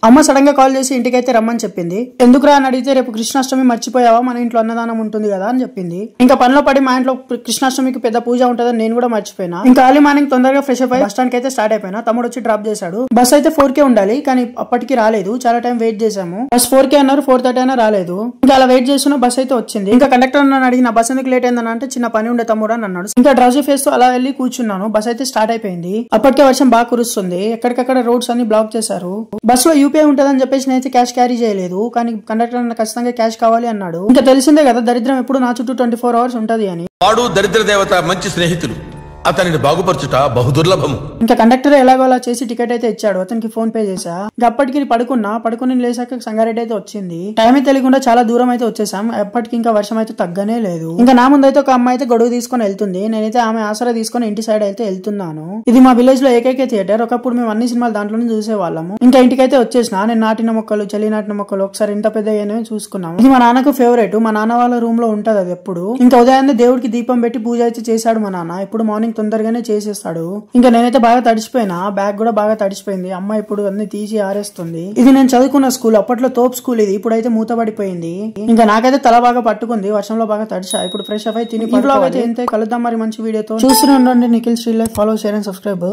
అమ్మ సడన్ గా కాల్ చేసి ఇంటికైతే రమ్మని చెప్పింది. ఎందుకురా అని అడిగితే రేపు కృష్ణాష్టమి మర్చిపోయావా, మన ఇంట్లో అన్నదానం ఉంటుంది కదా అని చెప్పింది. ఇంకా పనిలో పడి మా ఇంట్లో కృష్ణాష్టమికి పెద్ద పూజ ఉంటుందని నేను కూడా మర్చిపోయినా. ఇంకా ఎర్లీ మార్నింగ్ తొందరగా ఫ్రెష్ అప్ అయి బస్ స్టాండ్ కి అయితే స్టార్ట్ అయిపోయినా. తమ్ముడు వచ్చి డ్రాప్ చేశాడు. బస్ అయితే 4K ఉండాలి కానీ అప్పటికి రాలేదు. చాలా టైం వెయిట్ చేసాము. బస్ 4K అన్నారు, 4:30 అయినా రాలేదు. ఇంకా అలా వెయిట్ చేస్తున్న బస్ అయితే వచ్చింది. ఇంకా కండక్టర్ నన్ను అడిగిన బస్ ఎందుకు లేట్ అయిందని అంటే చిన్న పని ఉండే తమ్ముడు అని అన్నాడు. ఇంకా డ్రౌజీ ఫేస్ తో అలా వెళ్ళి కూర్చున్నాను. బస్ అయితే స్టార్ట్ అయిపోయింది. అప్పటికే వర్షం బాగా కురుస్తుంది. ఎక్కడికక్కడ రోడ్స్ అన్ని బ్లాక్ చేశారు. బస్ లో యూపీఐ ఉంటదని చెప్పేసి నేనైతే క్యాష్ క్యారీ చేయలేదు. కానీ కండక్టర్ ఖచ్చితంగా క్యాష్ కావాలి అన్నాడు. ఇంకా తెలిసిందే కదా దరిద్రం ఎప్పుడు నా చుట్టూ 24 hours ఉంటది అని. వాడు దరిద్ర దేవత మంచి స్నేహితులు, అతనిని బాగుపరచుట బహుదుర్లభము. ఇంకా కండక్టర్ ఎలాగో అలా చేసి టికెట్ అయితే ఇచ్చాడు. అతనికి ఫోన్ పే చేసా. ఇంకా అప్పటికి పడుకుని లేసాక సంగారెడ్డి అయితే వచ్చింది. టైం తెలియకుండా చాలా దూరం అయితే వచ్చేసాం. ఎప్పటికి ఇంకా వర్షం అయితే తగ్గనే లేదు. ఇంకా నా ముందు అయితే ఒక అమ్మాయి అయితే గొడుగు తీసుకొని వెళ్తుంది. నేనైతే ఆమె ఆసరా తీసుకొని ఇంటి సైడ్ అయితే వెళ్తున్నాను. ఇది మా విలేజ్ లో ఏకైక థియేటర్. ఒకప్పుడు మేము అన్ని సినిమాలు దాంట్లోనే చూసేవాళ్ళము. ఇంకా ఇంటికైతే వచ్చేసిన. నేను నాటిన మొక్కలు, చలి నాటిన మొక్కలు ఒకసారి ఇంత పెద్ద చూసుకున్నాము. ఇది మా నాన్నకు ఫేవరెట్. మా నాన్న వాళ్ళ రూమ్ లో ఉంటది అది ఎప్పుడు. ఇంకా ఉదయాన్నే దేవుడికి దీపం పెట్టి పూజ అయితే చేశాడు మా నాన్న. ఇప్పుడు మార్నింగ్ తొందరగానే చేసేస్తాడు. ఇంకా నేనైతే బాగా తడిచిపోయినా. బ్యాగ్ కూడా బాగా తడిచిపోయింది. అమ్మ ఇప్పుడు అన్ని తీసి ఆరేస్తుంది. ఇది నేను చదువుకున్న స్కూల్. అప్పట్లో తోప్ స్కూల్ ఇది. ఇప్పుడైతే మూతబడిపోయింది. ఇంకా నాకైతే తల బాగా పట్టుకుంది. వర్షంలో బాగా తడిచా. ఇప్పుడు ఫ్రెష్ అప్ అయి తిని అయితే కలుద్దాం మరి మంచి వీడియోతో. చూస్తూనే ఉండండి Nikhil Sri life. Follow, share and subscribe.